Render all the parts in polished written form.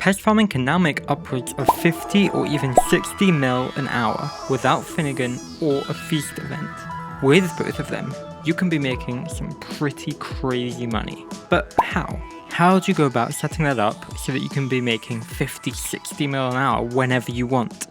Pest farming can now make upwards of 50 or even 60 mil an hour without Finnegan or a feast event. With both of them, you can be making some pretty crazy money. But how? How do you go about setting that up so that you can be making 50, 60 mil an hour whenever you want?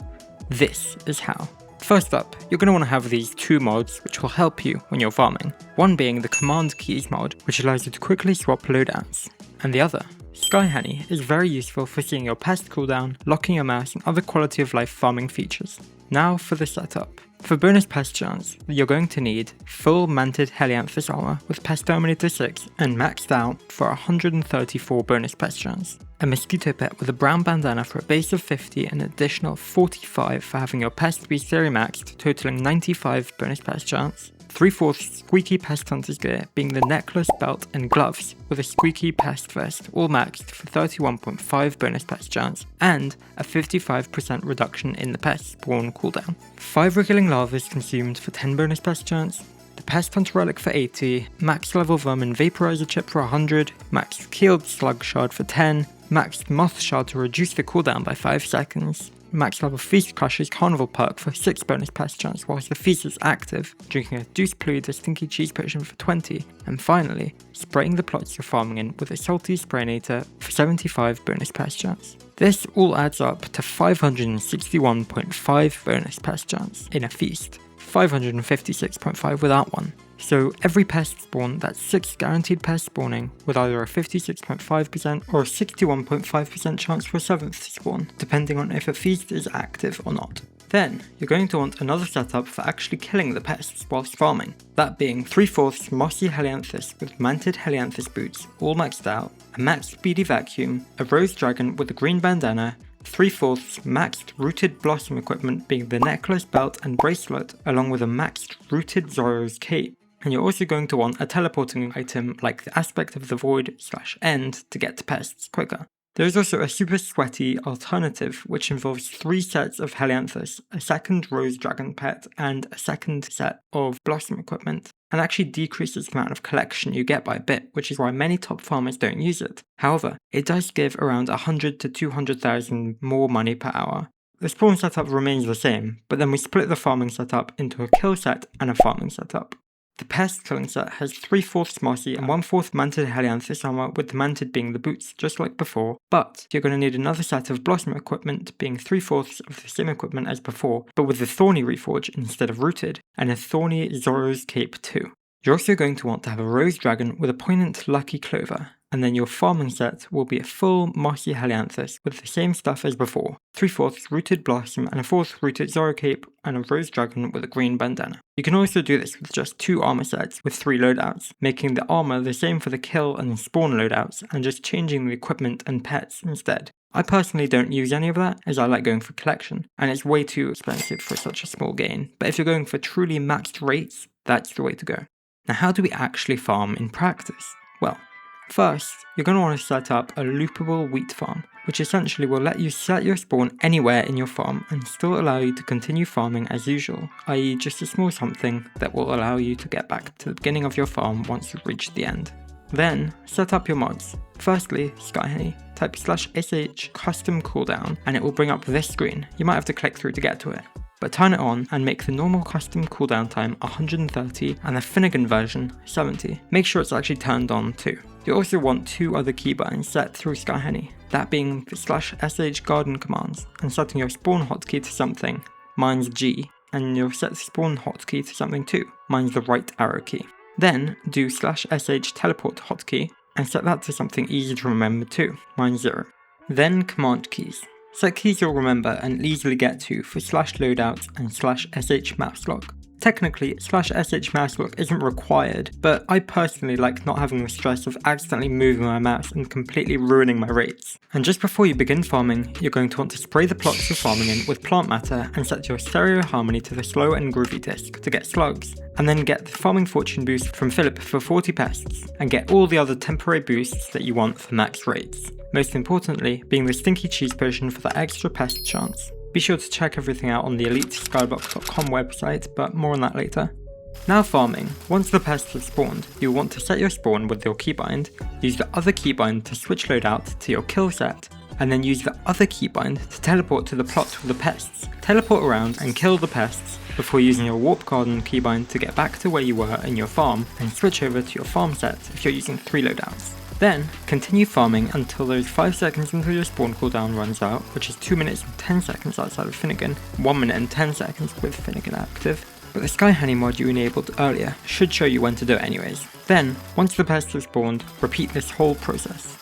This is how. First up, you're going to want to have these two mods which will help you when you're farming. One being the Command Keys mod, which allows you to quickly swap loadouts. And the other, Sky Honey, is very useful for seeing your pest cooldown, locking your mouse and other quality of life farming features. Now for the setup. For bonus Pest Chance, you're going to need full manted Helianthus armor with Pest Terminator 6 and maxed out for 134 bonus Pest Chance. A mosquito pet with a brown bandana for a base of 50 and an additional 45 for having your pest be series maxed, totaling 95 bonus Pest Chance. 3/4 squeaky pest hunter's gear being the necklace, belt and gloves with a squeaky pest vest, all maxed for 31.5 bonus pest chance and a 55% reduction in the pest spawn cooldown. 5 wriggling larvas consumed for 10 bonus pest chance, the pest hunter relic for 80, max level vermin vaporizer chip for 100, max keeled slug shard for 10, maxed moth shard to reduce the cooldown by 5 seconds, max level Feast Crusher's Carnival perk for 6 bonus pest chance whilst the feast is active, drinking a Deuce Pluie the Stinky Cheese Potion for 20, and finally, spraying the plots you're farming in with a Salty Sprayinator for 75 bonus pest chance. This all adds up to 561.5 bonus pest chance in a feast, 556.5 without one. So every pest spawn, that's 6 guaranteed pests spawning with either a 56.5% or a 61.5% chance for a 7th spawn, depending on if a feast is active or not. Then, you're going to want another setup for actually killing the pests whilst farming, that being 3/4 mossy Helianthus with manted Helianthus boots, all maxed out, a maxed speedy vacuum, a rose dragon with a green bandana, 3/4 maxed rooted blossom equipment being the necklace, belt and bracelet, along with a maxed rooted Zoro's cape. And you're also going to want a teleporting item like the Aspect of the Void/End to get to pests quicker. There is also a super sweaty alternative which involves 3 sets of Helianthus, a second Rose Dragon pet and a second set of Blossom equipment, and actually decreases the amount of collection you get by a bit, which is why many top farmers don't use it. However, it does give around 100 to 200,000 more money per hour. The spawn setup remains the same, but then we split the farming setup into a kill set and a farming setup. The pest killing set has 3/4 mossy and 1/4 manted Helianthus armor, with the manted being the boots, just like before, but you're going to need another set of blossom equipment being 3/4 of the same equipment as before, but with the thorny reforge instead of rooted, and a thorny Zoro's cape too. You're also going to want to have a rose dragon with a poignant lucky clover, and then your farming set will be a full mossy Helianthus with the same stuff as before, 3/4 rooted blossom and a 4th rooted Zoro cape and a rose dragon with a green bandana. You can also do this with just 2 armor sets with 3 loadouts, making the armor the same for the kill and spawn loadouts and just changing the equipment and pets instead. I personally don't use any of that as I like going for collection, and it's way too expensive for such a small gain, but if you're going for truly maxed rates, that's the way to go. Now how do we actually farm in practice? Well, first, you're going to want to set up a loopable wheat farm, which essentially will let you set your spawn anywhere in your farm and still allow you to continue farming as usual, i.e. just a small something that will allow you to get back to the beginning of your farm once you've reached the end. Then, set up your mods. Firstly, Sky Honey. Type /sh custom cooldown and it will bring up this screen. You might have to click through to get to it. But turn it on and make the normal custom cooldown time 130 and the Finnegan version 70. Make sure it's actually turned on too. You also want 2 other keybinds set through Sky Honey, that being the /sh garden commands and setting your spawn hotkey to something, mine's G, and you'll set the spawn hotkey to something too, mine's the right arrow key. Then do /sh teleport hotkey and set that to something easy to remember too, mine's 0. Then command keys. Set keys you'll remember and easily get to for /loadouts and /sh mouse lock. Technically, /sh mouse lock isn't required, but I personally like not having the stress of accidentally moving my mouse and completely ruining my rates. And just before you begin farming, you're going to want to spray the plots you're farming in with plant matter and set your stereo harmony to the slow and groovy disc to get slugs, and then get the farming fortune boost from Philip for 40 pests, and get all the other temporary boosts that you want for max rates. Most importantly, being the Stinky Cheese Potion for the extra pest chance. Be sure to check everything out on the EliteSkyblock.com website, but more on that later. Now farming. Once the pests have spawned, you'll want to set your spawn with your keybind, use the other keybind to switch loadout to your kill set, and then use the other keybind to teleport to the plot with the pests. Teleport around and kill the pests before using your Warp Garden keybind to get back to where you were in your farm and switch over to your farm set if you're using 3 loadouts. Then, continue farming until those 5 seconds until your spawn cooldown runs out, which is 2 minutes and 10 seconds outside of Finnegan, 1 minute and 10 seconds with Finnegan active. But the Sky Honey mod you enabled earlier should show you when to do it anyways. Then, once the pests have spawned, repeat this whole process.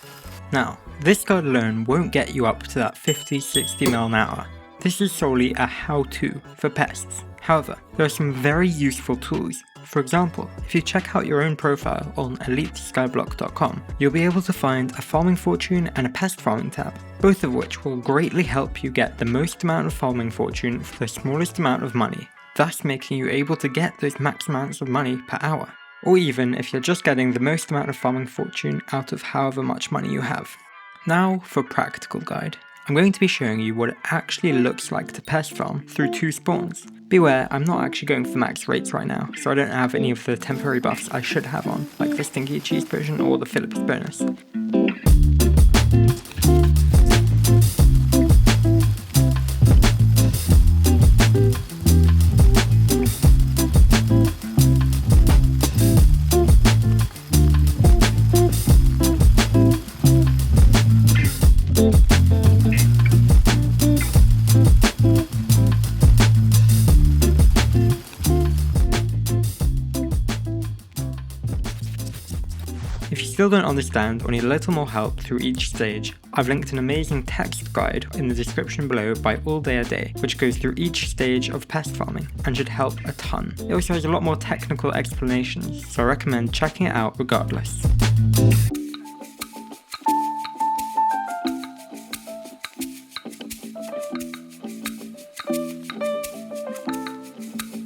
Now, this guide alone won't get you up to that 50-60 mil an hour. This is solely a how-to for pests. However, there are some very useful tools. For example, if you check out your own profile on eliteskyblock.com, you'll be able to find a farming fortune and a pest farming tab, both of which will greatly help you get the most amount of farming fortune for the smallest amount of money, thus making you able to get those max amounts of money per hour. Or even if you're just getting the most amount of farming fortune out of however much money you have. Now for practical guide. I'm going to be showing you what it actually looks like to pest farm through 2 spawns. Beware, I'm not actually going for max rates right now, so I don't have any of the temporary buffs I should have on, like the Stinky Cheese Potion or the Phillips bonus. If you still don't understand or need a little more help through each stage, I've linked an amazing text guide in the description below by All Day a Day, which goes through each stage of pest farming and should help a ton. It also has a lot more technical explanations, so I recommend checking it out regardless.